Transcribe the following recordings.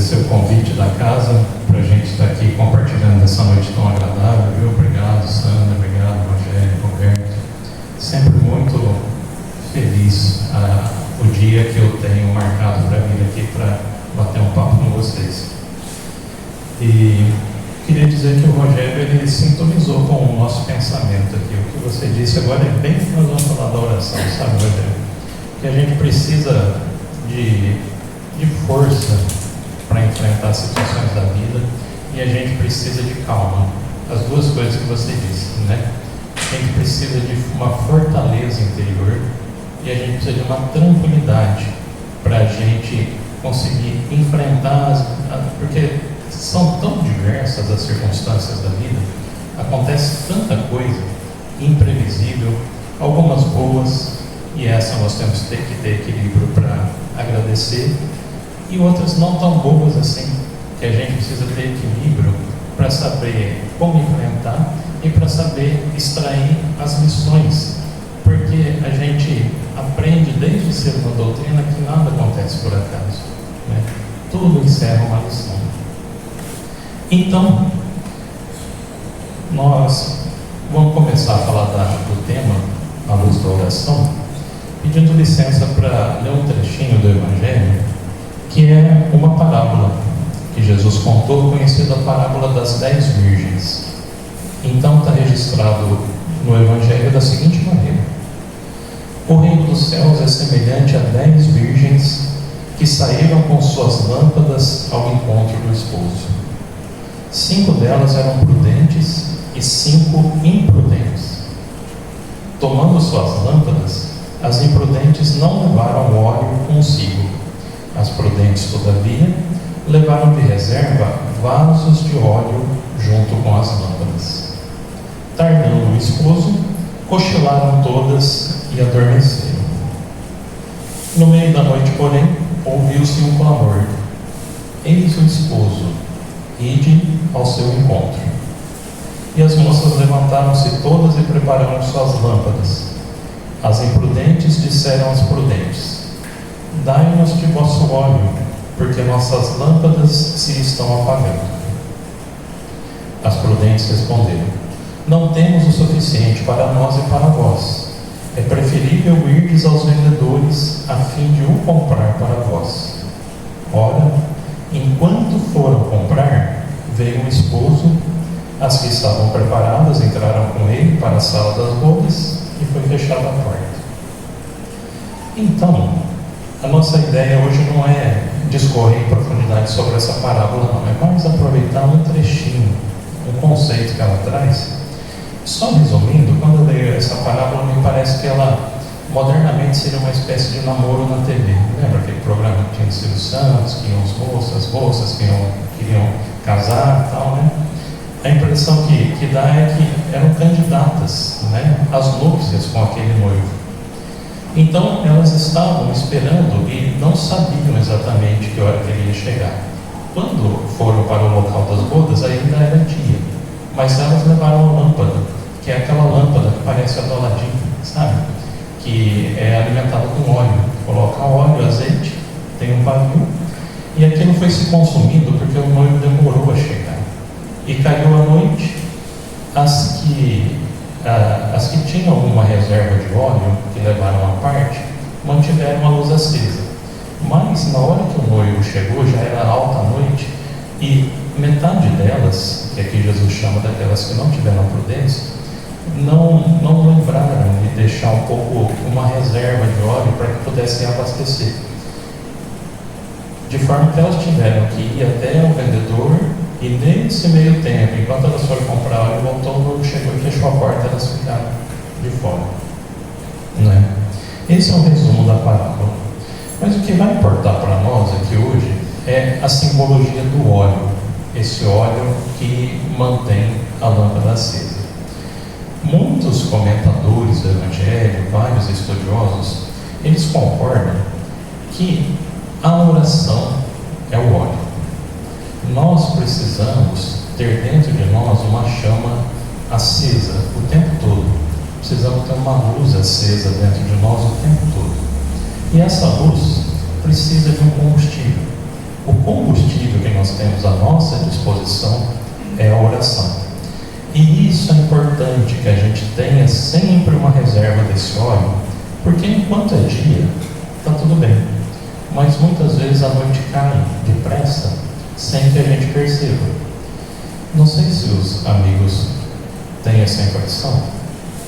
agradecer o convite da casa para a gente estar aqui compartilhando essa noite tão agradável, viu? Obrigado, Sandra, obrigado, Rogério, Roberto. Sempre muito feliz o dia que eu tenho marcado para vir aqui para bater um papo com vocês. E queria dizer que o Rogério, ele sintonizou com o nosso pensamento aqui. O que você disse agora é bem que nós vamos falar da oração, sabe, Rogério? Que a gente precisa de força para enfrentar situações da vida e a gente precisa de calma. As duas coisas que você disse, né? A gente precisa de uma fortaleza interior e a gente precisa de uma tranquilidade para a gente conseguir enfrentar porque são tão diversas as circunstâncias da vida, acontece tanta coisa imprevisível, algumas boas, e essa nós temos que ter equilíbrio para agradecer, e outras não tão boas assim, que a gente precisa ter equilíbrio para saber como enfrentar e para saber extrair as lições, porque a gente aprende desde ser uma doutrina que nada acontece por acaso, né? Tudo encerra uma lição. Então, nós vamos começar a falar do tema à luz da oração, pedindo licença para ler um trechinho do Evangelho, que é uma parábola que Jesus contou, conhecida a parábola das 10 virgens. Então está registrado no Evangelho da seguinte maneira: o reino dos céus é semelhante a 10 virgens que saíram com suas lâmpadas ao encontro do esposo. 5 delas eram prudentes e 5 imprudentes. Tomando suas lâmpadas, as imprudentes não levaram óleo consigo. As prudentes, todavia, levaram de reserva vasos de óleo junto com as lâmpadas. Tardando o esposo, cochilaram todas e adormeceram. No meio da noite, porém, ouviu-se um clamor: eis o esposo, ide ao seu encontro. E as moças levantaram-se todas e prepararam suas lâmpadas. As imprudentes disseram às prudentes: dai-nos de vosso óleo, porque nossas lâmpadas se estão apagando. As prudentes responderam: não temos o suficiente para nós e para vós. É preferível irdes aos vendedores, a fim de o comprar para vós. Ora, enquanto foram comprar, veio o esposo. As que estavam preparadas entraram com ele para a sala das bodas e foi fechada a porta. Então, a nossa ideia hoje não é discorrer em profundidade sobre essa parábola, não. É mais aproveitar um trechinho, um conceito que ela traz. Só resumindo, quando eu leio essa parábola, me parece que ela modernamente seria uma espécie de namoro na TV. Lembra aquele programa que tinha o Silvio Santos, que iam as moças que queriam casar e tal, né? A impressão que dá é que eram candidatas, né, às núpcias com aquele noivo. Então elas estavam esperando e não sabiam exatamente que hora que ele ia chegar. Quando foram para o local das bodas, ainda era dia, mas elas levaram a lâmpada, que é aquela lâmpada que parece a do Aladim, sabe? Que é alimentada com óleo. Coloca óleo, azeite, tem um pavio, e aquilo foi se consumindo porque o noivo demorou a chegar. E caiu a noite, as que tinham uma reserva de óleo, que levaram à parte, mantiveram a luz acesa. Mas na hora que o noivo chegou, já era alta noite, e metade delas, que aqui Jesus chama daquelas que não tiveram prudência, não lembraram de deixar um pouco uma reserva de óleo para que pudessem abastecer. De forma que elas tiveram que ir até o vendedor, e nesse meio tempo, enquanto elas foram comprar óleo, voltou, o noivo chegou e fechou a porta, elas ficaram de fora. Né? Esse é o resumo da parábola. Mas o que vai importar para nós aqui hoje é a simbologia do óleo, esse óleo que mantém a lâmpada acesa. Muitos comentadores do Evangelho, vários estudiosos, eles concordam que a oração é o óleo. Nós precisamos ter dentro de nós uma chama acesa o tempo todo. Precisamos ter uma luz acesa dentro de nós o tempo todo. E essa luz precisa de um combustível. O combustível que nós temos à nossa disposição é a oração. E isso é importante, que a gente tenha sempre uma reserva desse óleo, porque enquanto é dia, está tudo bem. Mas muitas vezes a noite cai depressa, sem que a gente perceba. Não sei se os amigos têm essa impressão,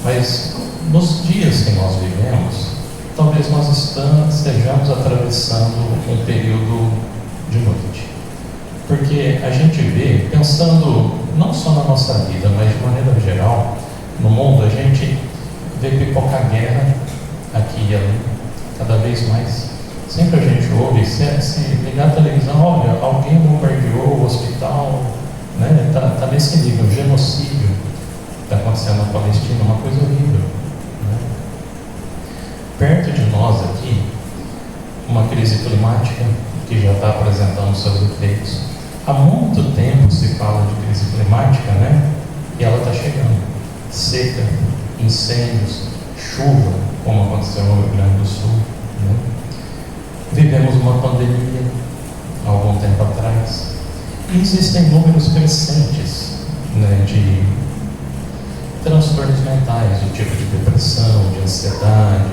mas nos dias que nós vivemos, talvez nós estejamos atravessando um período de noite. Porque a gente vê, pensando não só na nossa vida, mas de maneira geral, no mundo, a gente vê pipocar guerra aqui e ali, cada vez mais. Sempre a gente ouve, se ligar a televisão, olha, alguém bombardeou o hospital, né? Tá nesse nível, genocídio está acontecendo na Palestina, uma coisa horrível, né? Perto de nós aqui, uma crise climática que já está apresentando seus efeitos. Há muito tempo se fala de crise climática, né? E ela está chegando. Seca, incêndios, chuva, como aconteceu no Rio Grande do Sul, né? Vivemos uma pandemia há algum tempo atrás. E existem números crescentes, né, de transtornos mentais, do tipo de depressão, de ansiedade,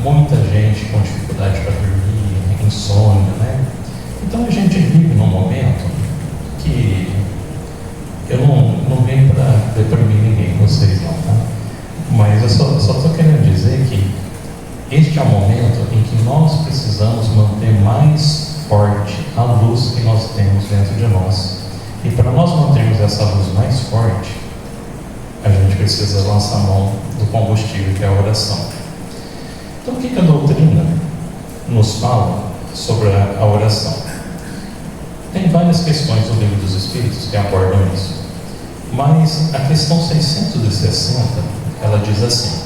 muita gente com dificuldade para dormir, insônia, né? Então a gente vive num momento que eu não venho para deprimir ninguém, vocês não, tá? Mas eu só estou querendo dizer que este é o momento em que nós precisamos manter mais forte a luz que nós temos dentro de nós. E para nós mantermos essa luz mais forte, a gente precisa lançar a mão do combustível, que é a oração. Então, o que a doutrina nos fala sobre a oração? Tem várias questões no Livro dos Espíritos que abordam isso. Mas a questão 660, ela diz assim: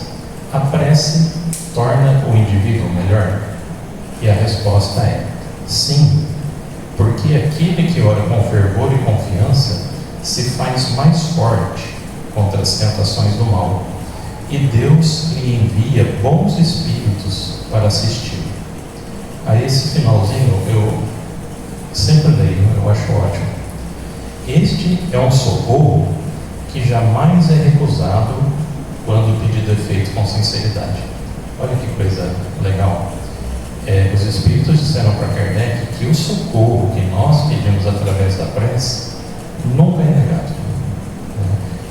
a prece torna o indivíduo melhor? E a resposta é sim, porque aquele que ora com fervor e confiança se faz mais forte contra as tentações do mal, e Deus lhe envia bons espíritos para assistir. A esse finalzinho eu sempre leio, eu acho ótimo. Este é um socorro que jamais é recusado quando o pedido é feito com sinceridade. Olha que coisa legal. Os Espíritos disseram para Kardec que o socorro que nós pedimos através da prece nunca é negado.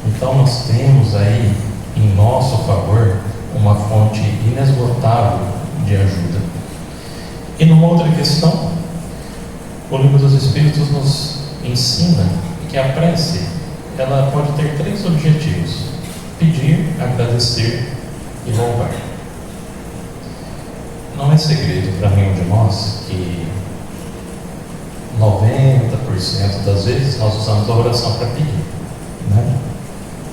Então nós temos aí em nosso favor uma fonte inesgotável de ajuda. E numa outra questão, o Livro dos Espíritos nos ensina que a prece, ela pode ter 3 objetivos: pedir, agradecer e louvar. Não é segredo para nenhum de nós que 90% das vezes nós usamos a oração para pedir, né?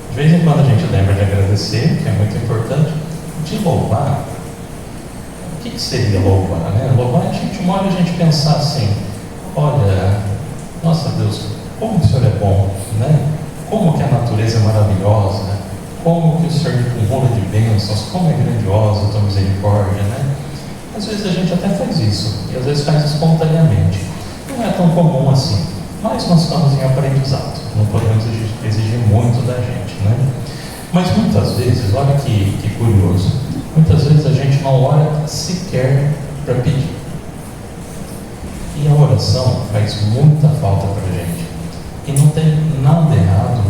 De vez em quando a gente lembra de agradecer, que é muito importante. De louvar, o que seria louvar, né? Louvar, a gente olha, a gente pensar assim: olha, nossa Deus, como o Senhor é bom, né? Como que a natureza é maravilhosa, né? Como que o Senhor acumula de bênçãos, como é grandiosa a tua misericórdia, né? Às vezes a gente até faz isso, e às vezes faz espontaneamente. Não é tão comum assim, mas nós estamos em aprendizado, não podemos exigir muito da gente, né? Mas muitas vezes, olha que curioso, muitas vezes a gente não ora sequer para pedir. E a oração faz muita falta para a gente. E não tem nada errado,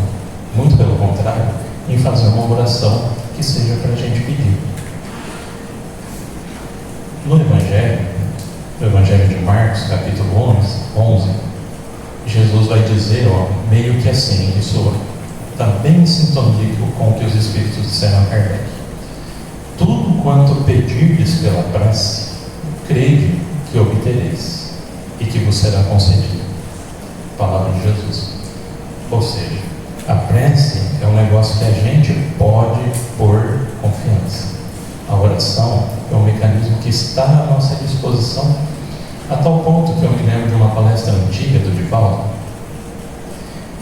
muito pelo contrário, em fazer uma oração que seja para a gente pedir. No Evangelho de Marcos, capítulo 11, Jesus vai dizer, meio que assim, isso está bem em sintonia com o que os Espíritos disseram a Kardec: tudo quanto pedirdes pela prece, crede que obtereis, e que vos será concedido. Palavra de Jesus. Ou seja, a prece é um negócio que a gente pode pôr confiança. A oração é um mecanismo que está à nossa disposição, a tal ponto que eu me lembro de uma palestra antiga do Divaldo,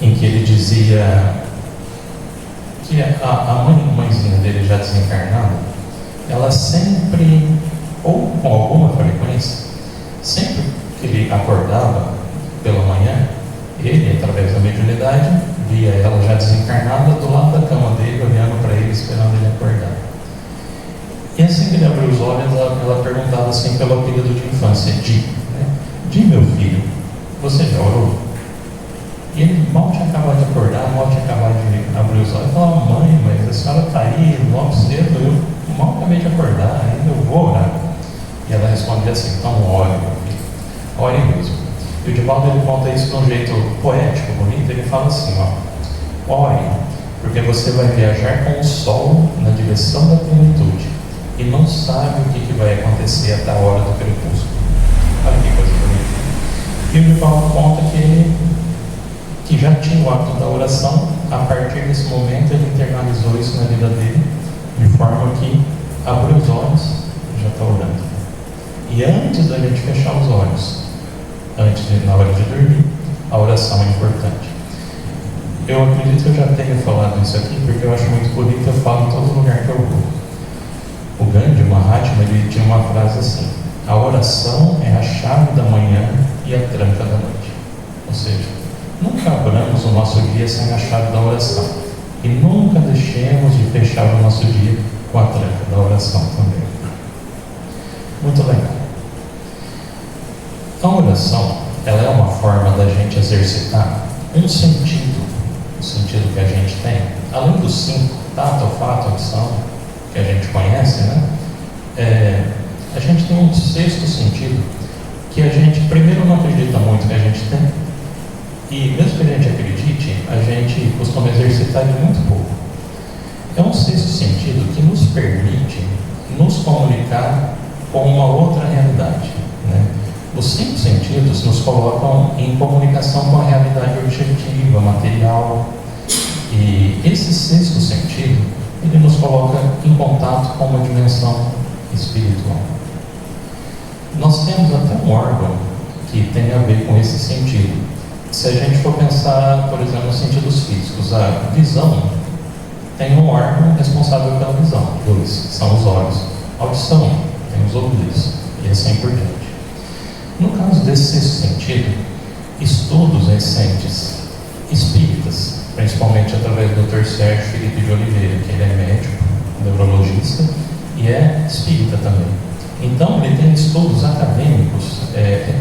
em que ele dizia que a mãezinha dele, já desencarnada, ela sempre, ou com alguma frequência, sempre que ele acordava pela manhã, ele, através da mediunidade, via ela já desencarnada do lado da cama dele, olhando para ele, esperando ele acordar. E assim que ele abriu os olhos, ela perguntava assim pelo apelido de infância, Di, né? Di, meu filho, você já orou? E ele mal tinha acabado de acordar, mal tinha acabado de abrir os olhos. Eu falava, mãe, mas a senhora está aí logo cedo, eu mal acabei de acordar, ainda eu vou orar. E ela respondia assim, então ore, meu filho, ore mesmo. E o Divaldo, ele conta isso de um jeito poético, bonito. Ele fala assim, ó, ore, porque você vai viajar com o sol na direção da plenitude e não sabe o que vai acontecer até a hora do crepúsculo. Olha que coisa bonita. E o Divaldo conta que já tinha o hábito da oração. A partir desse momento ele internalizou isso na vida dele, de forma que abriu os olhos e já está orando. E antes da gente fechar os olhos, na hora de dormir, a oração é importante. Eu acredito que eu já tenha falado isso aqui, porque eu acho muito bonito, eu falo em todo lugar que eu vou. O Gandhi, o Mahatma, ele tinha uma frase assim: a oração é a chave da manhã e a tranca da noite. Ou seja, nunca abramos o nosso dia sem a chave da oração. E nunca deixemos de fechar o nosso dia com a tranca da oração também. Muito legal. A oração, ela é uma forma da gente exercitar um sentido, o sentido que a gente tem, além dos 5, tato, olfato, audição, que a gente conhece, né? A gente tem um 6º sentido, que a gente, primeiro, não acredita muito que a gente tem, e mesmo que a gente acredite, a gente costuma exercitar ele muito pouco. É um 6º sentido que nos permite nos comunicar com uma outra realidade, né? Os 5 sentidos nos colocam em comunicação com a realidade objetiva, material, e esse 6º sentido, ele nos coloca em contato com uma dimensão espiritual. Nós temos até um órgão que tem a ver com esse sentido. Se a gente for pensar, por exemplo, nos sentidos físicos, a visão tem um órgão responsável pela visão, 2, são os olhos. A audição tem os ouvidos, e assim por diante. No caso desse 6º sentido, estudos recentes espíritas, principalmente através do Dr. Sérgio Felipe de Oliveira, que ele é médico, neurologista e é espírita também. Então, ele tem estudos acadêmicos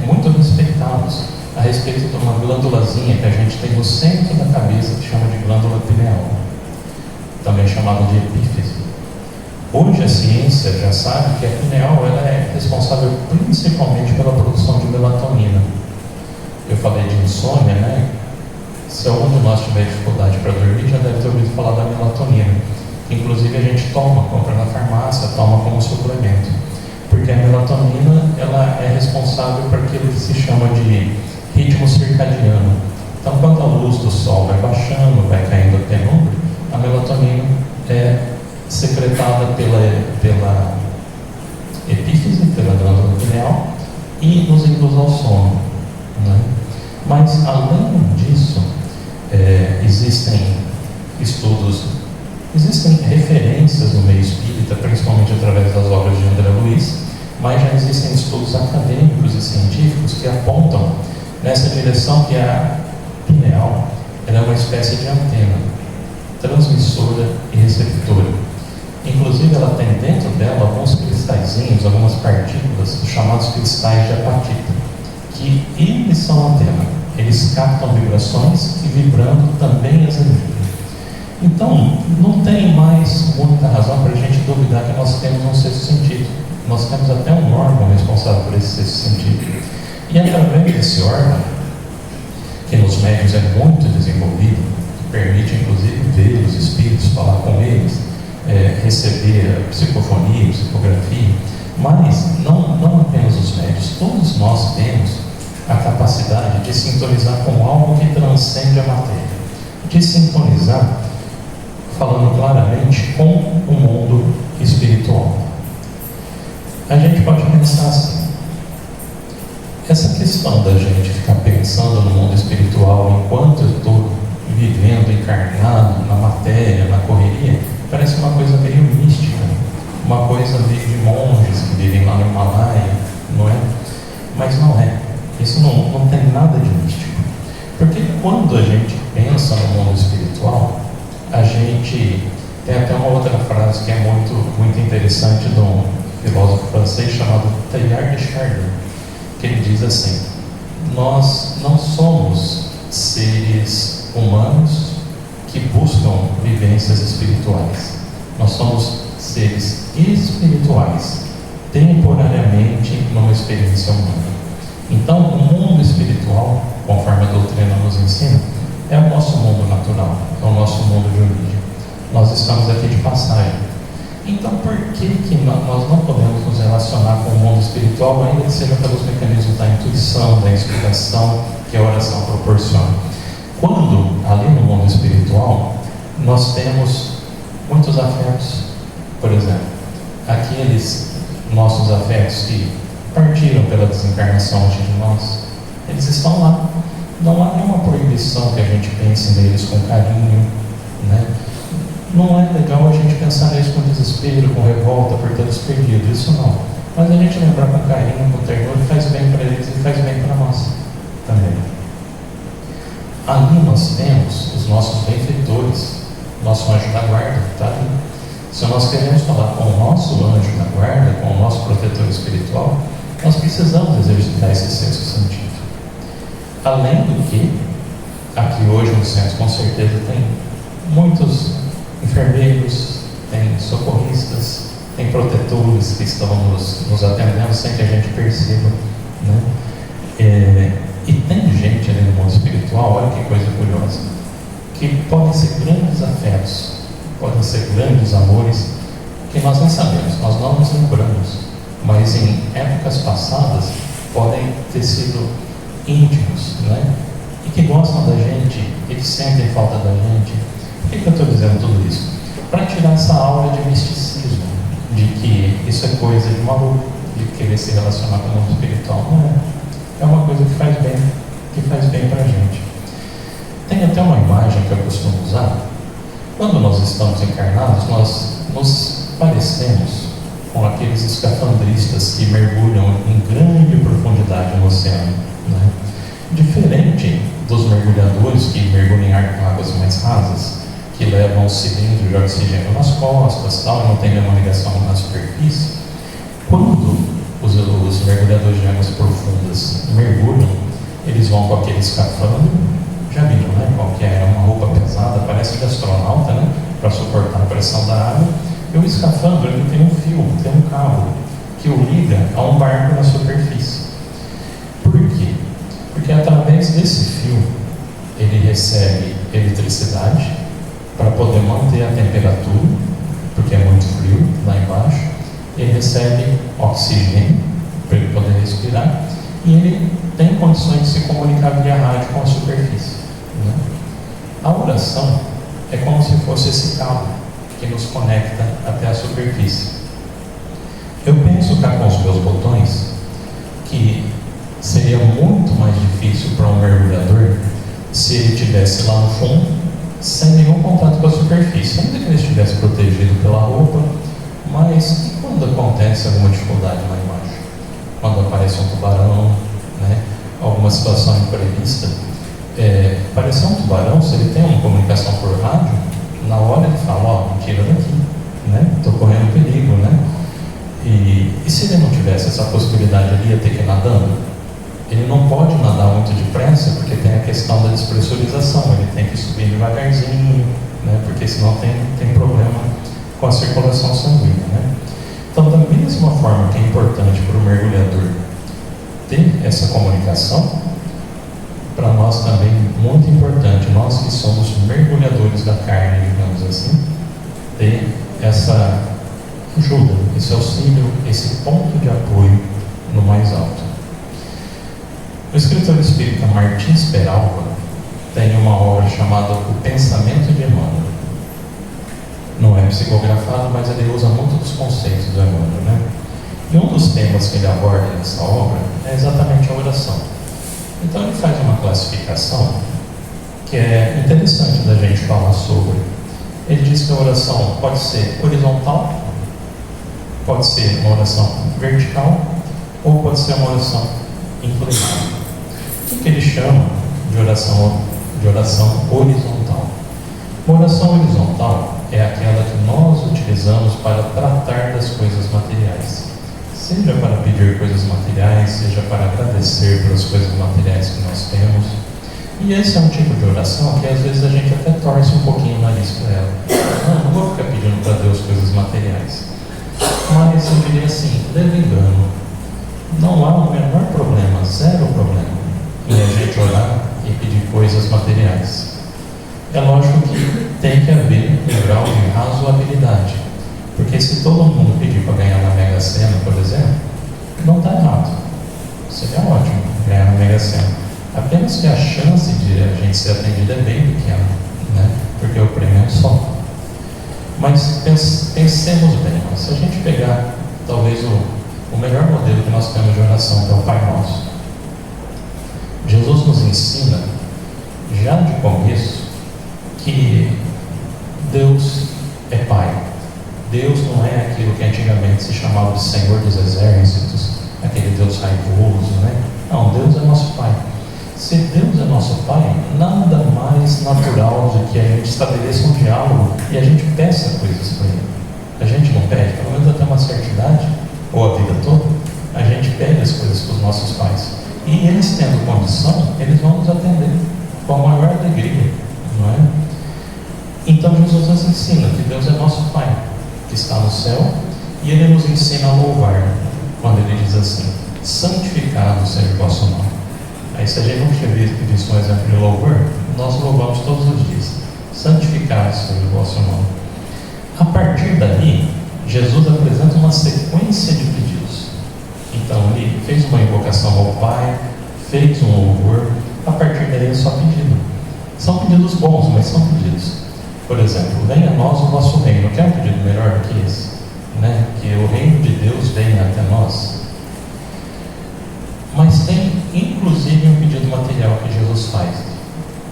muito respeitados a respeito de uma glândulazinha que a gente tem no centro da cabeça, que chama de glândula pineal, também chamada de epífise. Hoje a ciência já sabe que a pineal ela é responsável principalmente pela produção de melatonina. Eu falei de insônia, né? Se algum de nós tiver dificuldade para dormir, já deve ter ouvido falar da melatonina. Inclusive a gente compra na farmácia, toma como suplemento. Porque a melatonina ela é responsável por aquilo que se chama de ritmo circadiano. Então, quando a luz do sol vai baixando, vai caindo a penumbra, a melatonina é secretada pela epífise, pela glândula pineal, e nos induz ao sono, né? Mas, além disso, existem estudos, existem referências no meio espírita, principalmente através das obras de André Luiz, mas já existem estudos acadêmicos e científicos que apontam nessa direção que a pineal ela é uma espécie de antena, transmissora e receptora. Inclusive, ela tem dentro dela alguns cristalzinhos, algumas partículas, chamados cristais de apatita, que eles são antena. Eles captam vibrações e vibrando também as emitem. Então, não tem mais muita razão para a gente duvidar que nós temos um 6º sentido. Nós temos até um órgão responsável por esse 6º sentido. E através desse órgão, que nos médiuns é muito desenvolvido, que permite inclusive ver os espíritos, falar com eles, receber psicofonia, psicografia, mas não apenas os médiuns, todos nós temos a capacidade de sintonizar com algo que transcende a matéria, de sintonizar, falando claramente, com o mundo espiritual. A gente pode pensar assim: essa questão da gente ficar pensando no mundo espiritual enquanto eu estou vivendo encarnado na matéria, na correria, parece uma coisa meio mística, uma coisa meio de monges que vivem lá no Himalaia, não é? Mas não é. Isso quando a gente pensa no mundo espiritual, a gente tem até uma outra frase que é muito, muito interessante de um filósofo francês chamado Teilhard de Chardin, que ele diz assim: nós não somos seres humanos que buscam vivências espirituais. Nós somos seres espirituais, temporariamente numa experiência humana. Então, o mundo espiritual, conforme a doutrina nos ensina, é o nosso mundo natural, é o nosso mundo de origem. Nós estamos aqui de passagem. Então, por que nós não podemos nos relacionar com o mundo espiritual, ainda que seja pelos mecanismos da intuição, da inspiração que a oração proporciona? Quando, ali no mundo espiritual, nós temos muitos afetos, por exemplo, aqueles nossos afetos que partiram pela desencarnação antes de nós, eles estão lá. Não há nenhuma proibição que a gente pense neles com carinho, né? Não é legal a gente pensar neles com desespero, com revolta por tê-los perdido, isso não. Mas a gente lembrar com carinho, com ternura, faz bem para eles e faz bem para nós também. Ali nós temos os nossos benfeitores, nosso anjo da guarda, está ali. Se nós queremos falar com o nosso anjo da guarda, com o nosso protetor espiritual, nós precisamos exercitar esse senso científico. Além do que, aqui hoje no centro com certeza tem muitos enfermeiros, tem socorristas, tem protetores que estão nos atendendo sem que a gente perceba, né? E tem gente ali no mundo espiritual, olha que coisa curiosa, que podem ser grandes afetos, podem ser grandes amores, que nós nem sabemos, nós não nos lembramos, mas em épocas passadas podem ter sido íntimos, né? E que gostam da gente, e que sentem falta da gente. Por que eu estou dizendo tudo isso? Para tirar essa aura de misticismo, de que isso é coisa de maluco, de querer se relacionar com o mundo espiritual. Não é. É uma coisa que faz bem para a gente. Tem até uma imagem que eu costumo usar. Quando nós estamos encarnados, nós nos parecemos com aqueles escafandristas que mergulham em grande profundidade no oceano, né? Diferente dos mergulhadores que mergulham em águas mais rasas, que levam cilindros de oxigênio nas costas, tal, e não tem nenhuma ligação na superfície. Quando os mergulhadores de águas profundas mergulham, eles vão com aquele escafandro, já viram, né? Qualquer uma roupa pesada, parece de astronauta, né? Para suportar a pressão da água. E o escafandro, ele tem um fio, tem um cabo que o liga a um barco na superfície. Por quê? Porque através desse fio ele recebe eletricidade para poder manter a temperatura, porque é muito frio lá embaixo. Ele recebe oxigênio para ele poder respirar e ele tem condições de se comunicar via rádio com a superfície, né? A oração é como se fosse esse cabo que nos conecta até a superfície. Eu penso cá com os meus botões que seria muito mais difícil para um mergulhador se ele estivesse lá no fundo, sem nenhum contato com a superfície, ainda que ele estivesse protegido pela roupa. Mas e quando acontece alguma dificuldade lá embaixo? Quando aparece um tubarão, né? Alguma situação imprevista? Aparecer um tubarão, se ele tem uma comunicação por rádio, na hora ele fala: ó, me tira daqui, né? Estou correndo perigo, né? E se ele não tivesse essa possibilidade, ele ia ter que ir nadando? Ele não pode nadar muito depressa, porque tem a questão da despressurização, ele tem que subir devagarzinho, né? Porque senão tem problema com a circulação sanguínea, né? Então, da mesma forma que é importante para o mergulhador ter essa comunicação, para nós também muito importante, nós que somos mergulhadores da carne, digamos assim, ter essa ajuda, esse auxílio, esse ponto de apoio no mais alto. O escritor espírita Martins Peralva tem uma obra chamada O Pensamento de Emmanuel. Não é psicografado, mas ele usa muito dos conceitos do Emmanuel, né? E um dos temas que ele aborda nessa obra é exatamente a oração. Então ele faz uma classificação que é interessante da gente falar sobre. Ele diz que a oração pode ser horizontal, pode ser uma oração vertical, ou pode ser uma oração inclinada. O que ele chama de oração de oração horizontal. Uma oração horizontal é aquela que nós utilizamos para tratar das coisas materiais, seja para pedir coisas materiais, seja para agradecer pelas coisas materiais que nós temos. E esse é um tipo de oração que às vezes a gente até torce um pouquinho o nariz para ela. Não vou ficar pedindo para Deus coisas materiais. Mas eu diria assim, leva engano. Não há o menor problema, zero problema, em a gente orar e pedir coisas materiais. É lógico que tem que haver um grau de razoabilidade. Porque se todo mundo pedir para ganhar na Mega Sena, por exemplo, não está errado. Seria ótimo ganhar na Mega Sena. Apenas que a chance de a gente ser atendido é bem pequena, né? Porque o prêmio é um só. Mas pensemos bem, se a gente pegar talvez o melhor modelo que nós temos de oração, que é o Pai Nosso, Jesus nos ensina, já de começo, que Deus é Pai. Deus não é aquilo que antigamente se chamava de Senhor dos Exércitos, aquele Deus raivoso, né? Não, Deus é nosso Pai. Se Deus é nosso Pai, nada mais natural do que a gente estabeleça um diálogo e a gente peça coisas para Ele. A gente não pede, pelo menos até uma certa idade, ou a vida toda, a gente pede as coisas para os nossos pais. E eles tendo condição, eles vão nos atender com a maior alegria, não é? Então Jesus nos ensina que Deus é nosso Pai, que está no céu, e Ele nos ensina a louvar, quando Ele diz assim: santificado seja o vosso nome. Aí se a gente não tiver visto um exemplo de louvor, nós louvamos todos os dias. Santificado seja o vosso nome. A partir daí, Jesus apresenta uma sequência de pedidos. Então Ele fez uma invocação ao Pai, fez um louvor, a partir daí é só pedido. São pedidos bons, mas são pedidos. Por exemplo, venha a nós o vosso reino. Quer um pedido melhor do que esse? Né? Que o reino de Deus venha até nós. Mas tem inclusive um pedido material que Jesus faz,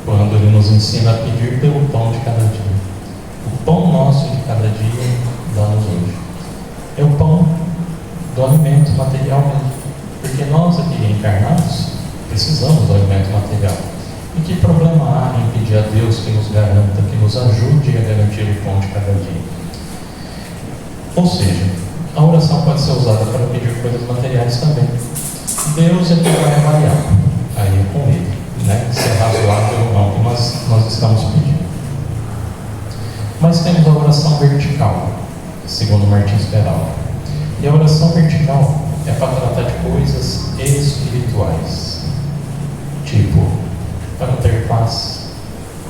quando Ele nos ensina a pedir pelo pão de cada dia. O pão nosso de cada dia dá-nos hoje. É o pão do alimento material mesmo. Porque nós aqui encarnados precisamos do alimento material. E que problema há em pedir a Deus que nos garanta, que nos ajude a garantir o pão de cada dia? Ou seja, a oração pode ser usada para pedir coisas materiais também. Deus é que vai avaliar, aí é com Ele, né? Se é razoável ou não que nós estamos pedindo. Mas temos a oração vertical, segundo Martins Peralta. E a oração vertical é para tratar de coisas espirituais, tipo, para ter paz,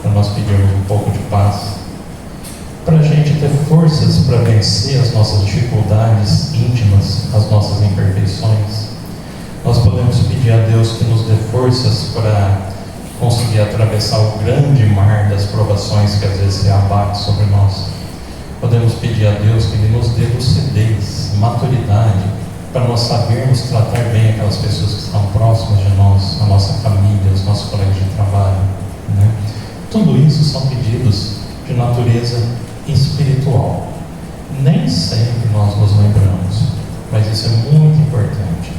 para nós pedirmos um pouco de paz, para a gente ter forças para vencer as nossas dificuldades íntimas, as nossas imperfeições. Nós podemos pedir a Deus que nos dê forças para conseguir atravessar o grande mar das provações que às vezes se abate sobre nós. Podemos pedir a Deus que Ele nos dê lucidez, maturidade, para nós sabermos tratar bem aquelas pessoas que estão próximas de nós, a nossa família, os nossos colegas de trabalho, né? Tudo isso são pedidos de natureza espiritual. Nem sempre nós nos lembramos, mas isso é muito importante.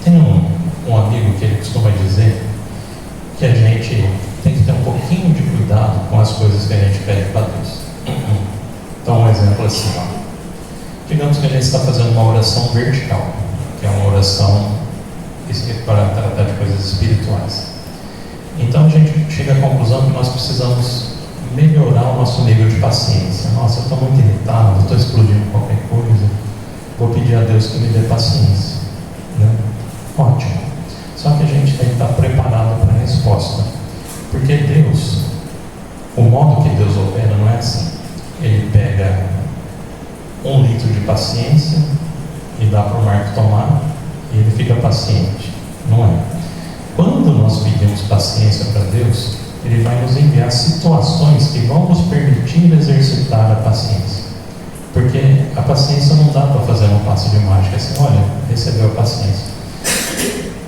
Tem um amigo que ele costuma dizer que a gente tem que ter um pouquinho de cuidado com as coisas que a gente pede para Deus. Então, um exemplo assim, ó. Digamos que a gente está fazendo uma oração vertical, que é uma oração para tratar de coisas espirituais. Então a gente chega à conclusão que nós precisamos melhorar o nosso nível de paciência. Nossa, eu estou muito irritado, estou explodindo qualquer coisa, vou pedir a Deus que me dê paciência, né? Ótimo. Só que a gente tem que estar preparado para a resposta, porque Deus, o modo que Deus opera não é assim. Ele pega 1 litro de paciência e dá para o Marco tomar e ele fica paciente. Não é. Quando nós pedimos paciência para Deus, Ele vai nos enviar situações que vão nos permitir exercitar a paciência. Porque a paciência não dá para fazer um passe de mágica assim: olha, recebeu a paciência.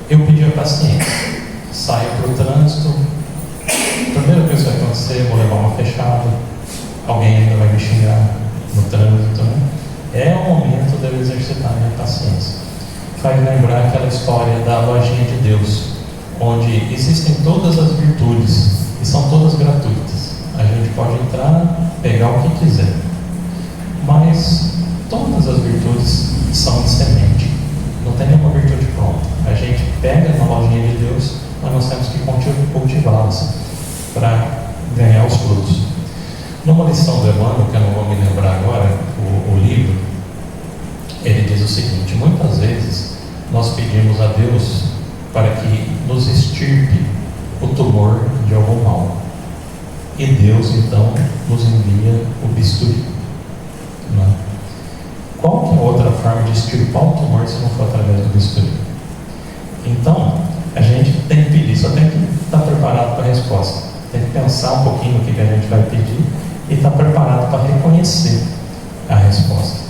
Eu pedi a paciência, saio para o trânsito, a primeira coisa que vai acontecer, vou levar uma fechada, alguém ainda vai me xingar no trânsito, né? É o momento de eu exercitar a minha paciência. Faz lembrar aquela história da lojinha de Deus. onde existem todas as virtudes e são todas gratuitas. A gente pode entrar, pegar o que quiser, mas todas as virtudes são em semente. Não tem nenhuma virtude pronta. A gente pega na lojinha de Deus, mas nós temos que cultivá-las para ganhar os frutos. Numa lição do Emmanuel, que eu não vou me lembrar agora, o livro, ele diz o seguinte: muitas vezes nós pedimos a Deus para que nos extirpe o tumor de algum mal, e Deus então nos envia o bisturi. Não é? Qual que é a outra forma de extirpar o tumor se não for através do bisturi? Então, a gente tem que pedir, só tem que estar preparado para a resposta. Tem que pensar um pouquinho no que a gente vai pedir e estar preparado para reconhecer a resposta.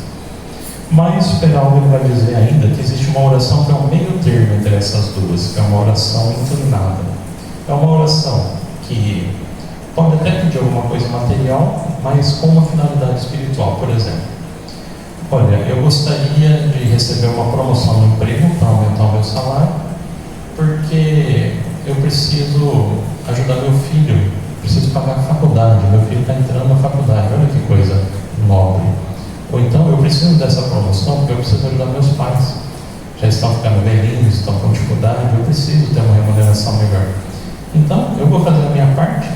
Mas Peralta vai dizer ainda que existe uma oração que é um meio termo entre essas duas, que é uma oração inclinada. É uma oração que pode até pedir alguma coisa material, mas com uma finalidade espiritual. Por exemplo, olha, eu gostaria de receber uma promoção no emprego para aumentar o meu salário, porque eu preciso ajudar meu filho, preciso pagar a faculdade, meu filho está entrando na faculdade, olha que coisa nobre. Ou então, eu preciso dessa promoção porque eu preciso ajudar meus pais, já estão ficando velhinhos, estão com dificuldade, eu preciso ter uma remuneração melhor. Então, eu vou fazer a minha parte,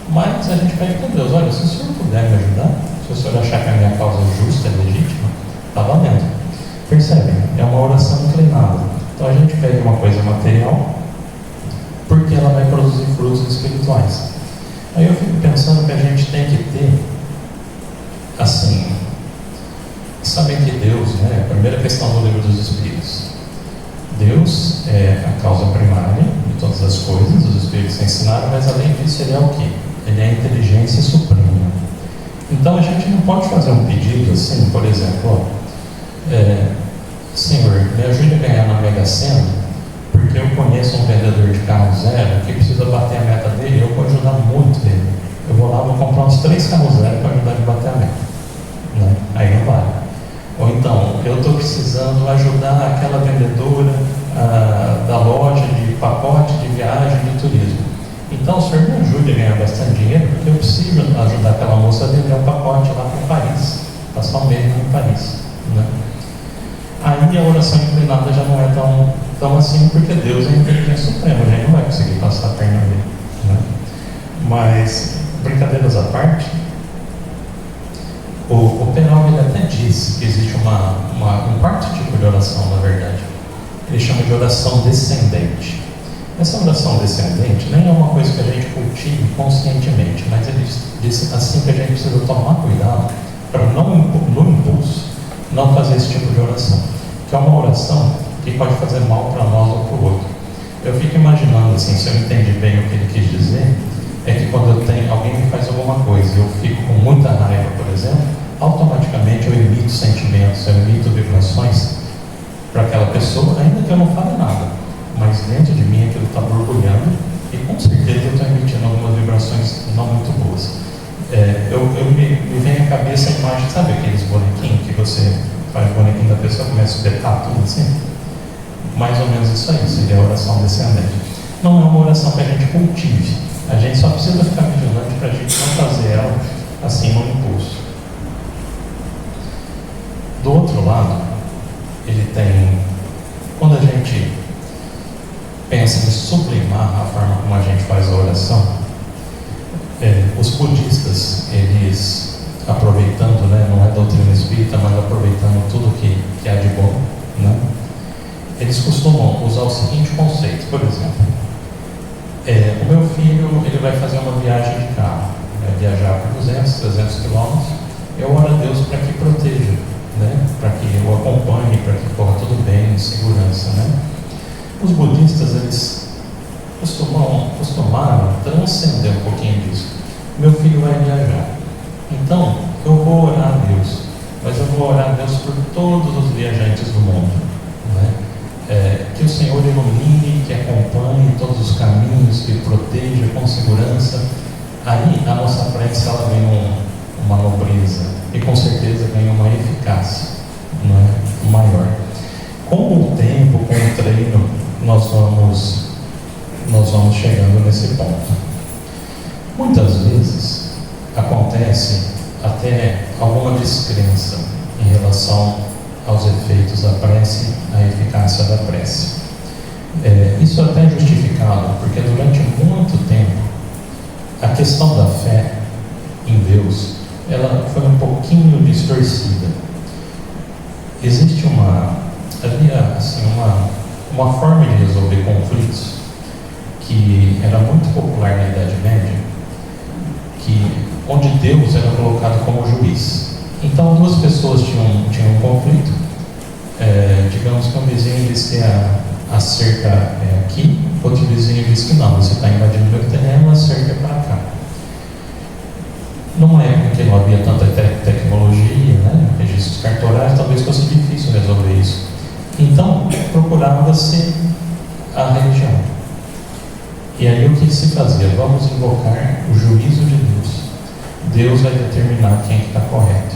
mas a gente pede para Deus: olha, se o senhor puder me ajudar, se o senhor achar que a minha causa é justa, é legítima, está valendo. Percebe? É uma oração inclinada. Então a gente pede uma coisa material, porque ela vai produzir frutos espirituais. Aí eu fico pensando que a gente tem que ter, assim, saber que Deus, né, a primeira questão do Livro dos Espíritos, Deus é a causa primária de todas as coisas, os Espíritos ensinaram, mas além disso ele é o quê? Ele é a inteligência suprema. Então a gente não pode fazer um pedido assim, por exemplo, Senhor, me ajude a ganhar na Mega Sena, porque eu conheço um vendedor de carro zero que precisa bater a meta dele, eu vou ajudar muito ele. Eu vou lá, vou comprar uns 3 carros zero para ajudar ele a bater a meta. Né? Aí não vale. Ou então, eu estou precisando ajudar aquela vendedora da loja de pacote de viagem de turismo. Então, o senhor me ajude a ganhar bastante dinheiro, porque eu preciso ajudar aquela moça a vender um pacote lá para Paris, passar um mês em Paris. Né? Aí a oração inclinada já não é tão assim, porque Deus é a inteligência suprema, a gente não vai conseguir passar a perna dele. Né? Mas, brincadeiras à parte, o Peralta ele até diz que existe um quarto tipo de oração, na verdade. Ele chama de oração descendente. Essa oração descendente nem é uma coisa que a gente cultive conscientemente, mas ele diz assim que a gente precisa tomar cuidado para não, no impulso, não fazer esse tipo de oração, que é uma oração que pode fazer mal para nós ou para o outro. Eu fico imaginando assim, se eu entendi bem o que ele quis dizer, é que quando alguém me faz alguma coisa e eu fico com muita raiva, por exemplo, automaticamente eu emito sentimentos, eu emito vibrações para aquela pessoa, ainda que eu não fale nada, mas dentro de mim aquilo está borbulhando e com certeza eu estou emitindo algumas vibrações não muito boas. Me vem à cabeça a imagem, sabe aqueles bonequinhos que você faz o bonequinho da pessoa, começa a espetar tudo assim? Mais ou menos isso aí, seria a oração descendente. Não é uma oração que a gente cultive, a gente só precisa ficar vigilante para a gente não fazer ela assim no impulso. Do outro lado, ele tem, quando a gente pensa em sublimar a forma como a gente faz a oração, os budistas, eles aproveitando, né, não é doutrina espírita, mas aproveitando tudo que há de bom, né, eles costumam usar o seguinte conceito. Por exemplo, o meu filho ele vai fazer uma viagem de carro, vai viajar por 200, 300 quilômetros, eu oro a Deus para que proteja, né, para que eu acompanhe, para que corra tudo bem, em segurança. Né? Os budistas, eles costumaram transcender um pouquinho disso. Meu filho vai viajar, então eu vou orar a Deus, mas eu vou orar a Deus por todos os viajantes do mundo, né? Que o Senhor ilumine, que acompanhe todos os caminhos, que proteja com segurança. Aí a nossa prece ela ganha uma nobreza e com certeza ganha uma eficácia, né, maior. Com o tempo, com o treino, nós vamos nós vamos chegando nesse ponto. Muitas vezes acontece até alguma descrença em relação aos efeitos da prece, à eficácia da prece. Isso até é justificado, porque durante muito tempo a questão da fé em Deus, ela foi um pouquinho distorcida. Existe havia assim, uma forma de resolver conflitos que era muito popular na Idade Média, onde Deus era colocado como juiz. Então, duas pessoas tinham um conflito. Digamos que um vizinho disse que a cerca é aqui, outro vizinho disse que não, você está invadindo meu terreno, a cerca é para cá. Numa época em que não havia tanta tecnologia, registros cartorários, talvez fosse difícil resolver isso. Então, procurava-se a religião. E aí o que se fazia? Vamos invocar o juízo de Deus. Deus vai determinar quem está correto.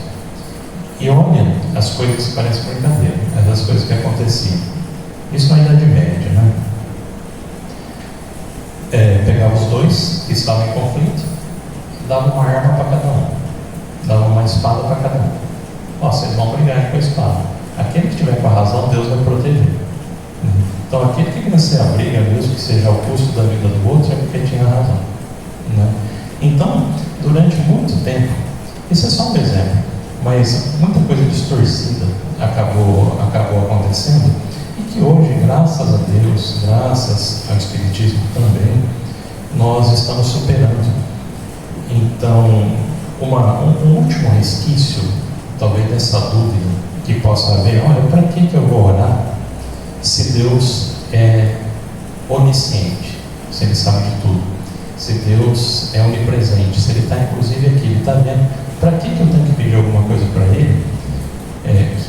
E olha, as coisas parecem brincadeira, as coisas que aconteciam. Isso na Idade Média, pegava os dois que estavam em conflito, dava uma arma para cada um, dava uma espada para cada um. Vocês vão brigar com a espada. Aquele que estiver com a razão, Deus vai proteger. Então, aquele que vencer a briga, mesmo que seja ao custo da vida do outro, é porque tinha razão. Então, durante muito tempo, isso é só um exemplo, mas muita coisa distorcida acabou acontecendo, e que hoje, graças a Deus, graças ao Espiritismo também, nós estamos superando. Então, um último resquício, talvez dessa dúvida que possa haver: olha, para que eu vou orar se Deus é onisciente, se Ele sabe de tudo, se Deus é onipresente, se Ele está inclusive aqui, Ele está vendo? Para que eu tenho que pedir alguma coisa para Ele?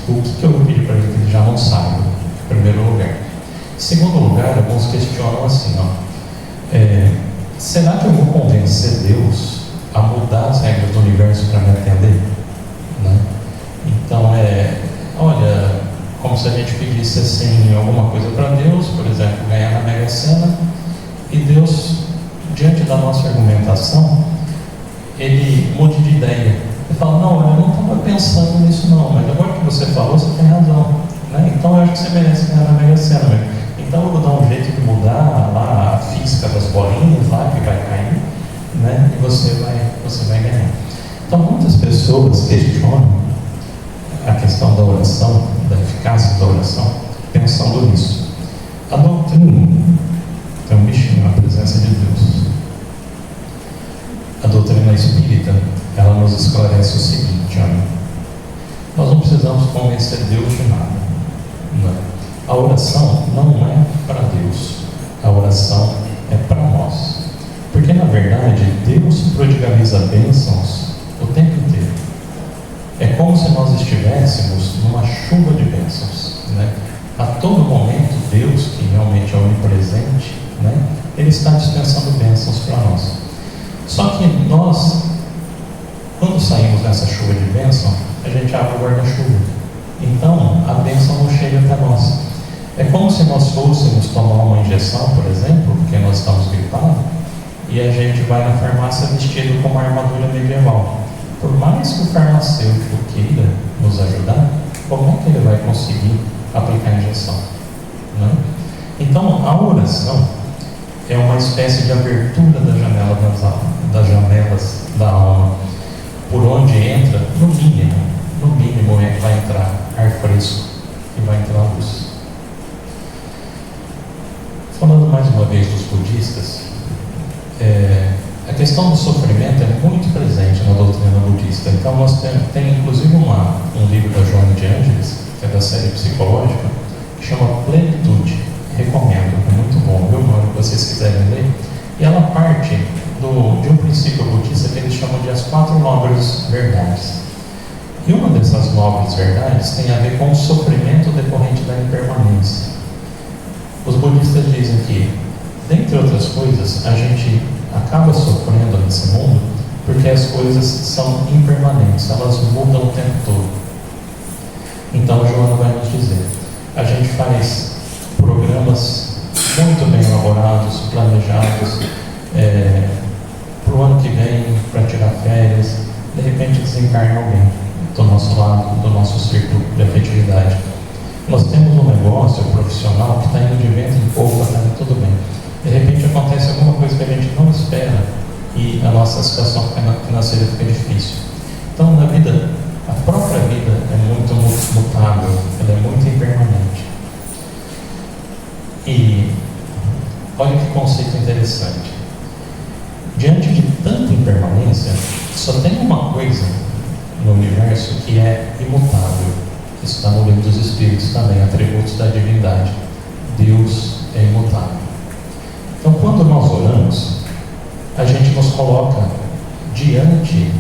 O que eu vou pedir para Ele que Ele já não saiba, em primeiro lugar? Em segundo lugar, alguns questionam assim: será que eu vou convencer Deus a mudar as regras do universo para me atender? Então, olha, como se a gente pedisse assim alguma coisa para Deus, por exemplo, ganhar na Mega Sena, e Deus, diante da nossa argumentação, Ele muda de ideia. Ele fala: não, eu não estava pensando nisso não, mas agora que você falou, você tem razão, então eu acho que você merece ganhar na Mega Sena. Então eu vou dar um jeito de mudar lá a física das bolinhas lá que vai cair, e você vai ganhar. Então, muitas pessoas questionam a questão da oração, da eficácia da oração, pensando nisso. A doutrina tem um bichinho na presença de Deus. A doutrina espírita, ela nos esclarece o seguinte: nós não precisamos convencer Deus de nada. A oração não é para Deus, a oração é para nós. Porque, na verdade, Deus prodigaliza bênçãos o tempo inteiro. É como se nós estivéssemos numa chuva de bênçãos. A todo momento, Deus, que realmente é onipresente, Ele está dispensando bênçãos para nós. Só que nós, quando saímos nessa chuva de bênção, a gente abre o guarda-chuva. Então, a bênção não chega até nós. É como se nós fôssemos tomar uma injeção, por exemplo, porque nós estamos gripados, e a gente vai na farmácia vestido com uma armadura medieval. Por mais que o farmacêutico queira nos ajudar, como é que ele vai conseguir aplicar a injeção? Então, a oração é uma espécie de abertura das janelas da alma, por onde entra, no mínimo vai entrar ar fresco e vai entrar luz. Falando mais uma vez dos budistas, a questão do sofrimento é muito presente na doutrina budista. Então, nós temos inclusive um livro da Joana de Ângeles, que é da série psicológica, que chama Plenitude. Recomendo, é muito bom, viu? Na hora que vocês quiserem ler. E ela parte de um princípio budista que eles chamam de as 4 nobres verdades. E uma dessas nobres verdades tem a ver com o sofrimento decorrente da impermanência. Os budistas dizem que, dentre outras coisas, a gente acaba sofrendo nesse mundo porque as coisas são impermanentes, elas mudam o tempo todo. Então, a Joana vai nos dizer: a gente faz programas muito bem elaborados, planejados, para o ano que vem, para tirar férias. De repente desencarna alguém do nosso lado, do nosso círculo de afetividade. Nós temos um negócio profissional que está indo de vento em polpa, está indo tudo bem. De repente acontece alguma coisa que a gente não espera e a nossa situação financeira fica difícil. Então, na vida, a própria vida é muito mutável, ela é muito impermanente. E olha que conceito interessante. Diante de tanta impermanência, só tem uma coisa no universo que é imutável. Isso está no livro dos Espíritos também, atributos da divindade. Deus é imutável. Então, quando nós oramos, a gente nos coloca diante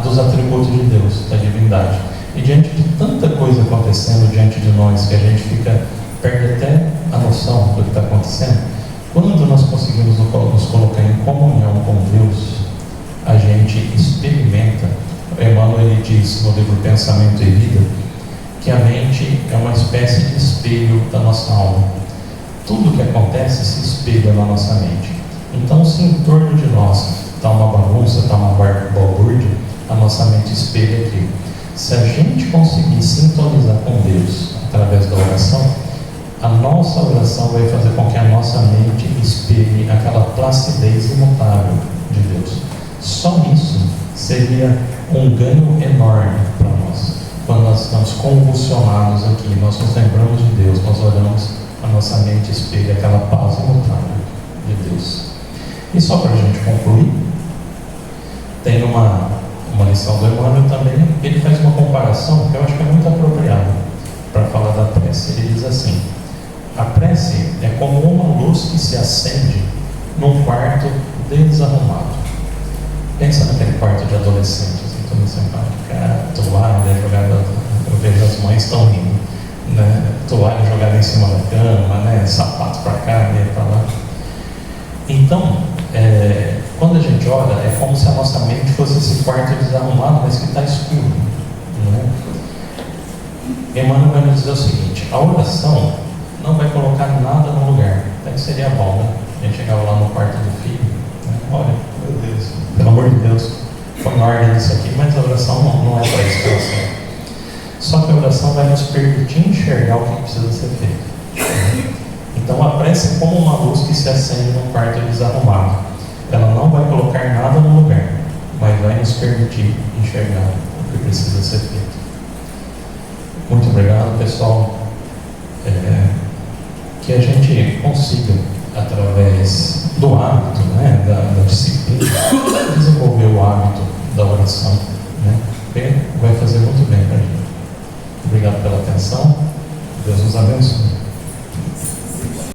dos atributos de Deus, da divindade. E diante de tanta coisa acontecendo diante de nós, que a gente perde até a noção do que está acontecendo, quando nós conseguimos nos colocar em comunhão com Deus, a gente experimenta. Emmanuel ele diz no livro Pensamento e Vida que a mente é uma espécie de espelho da nossa alma. Tudo que acontece se espelha na nossa mente. Então, se em torno de nós está uma bagunça, está uma balbúrdia, a nossa mente espelha aquilo. Se a gente conseguir sintonizar com Deus através da oração, a nossa oração vai fazer com que a nossa mente espelhe aquela placidez imutável de Deus. Só isso seria um ganho enorme para nós. Quando nós estamos convulsionados aqui, nós nos lembramos de Deus, nós oramos, a nossa mente espelha aquela paz imutável de Deus. E só para a gente concluir, tem uma lição do Emmanuel também, ele faz uma comparação que eu acho que é muito apropriada para falar da prece. Ele diz assim: a prece é como uma luz que se acende num quarto desarrumado. Pensa naquele quarto de adolescente, assim, todo mundo toalha jogada, eu vejo as mães estão rindo, né? Toalha jogada em cima da cama, né? Sapato para cá, meia para lá. Então, quando a gente ora, é como se a nossa mente fosse esse quarto desarrumado, mas que está escuro, né? Emmanuel vai nos dizer o seguinte: a oração não vai colocar nada no lugar. Até que seria bom, né? A gente chegava lá no quarto do filho, né? Olha, meu Deus, pelo amor de Deus, põe em ordem isso aqui, mas a oração não é para isso que ela serve. Só que a oração vai nos permitir enxergar o que precisa ser feito. Então a prece é como uma luz que se acende num quarto desarrumado. Ela não vai colocar nada no lugar, mas vai nos permitir enxergar o que precisa ser feito. Muito obrigado, pessoal. Que a gente consiga, através do hábito, né, da disciplina, desenvolver o hábito da oração, né, que vai fazer muito bem para a gente. Obrigado pela atenção. Deus nos abençoe.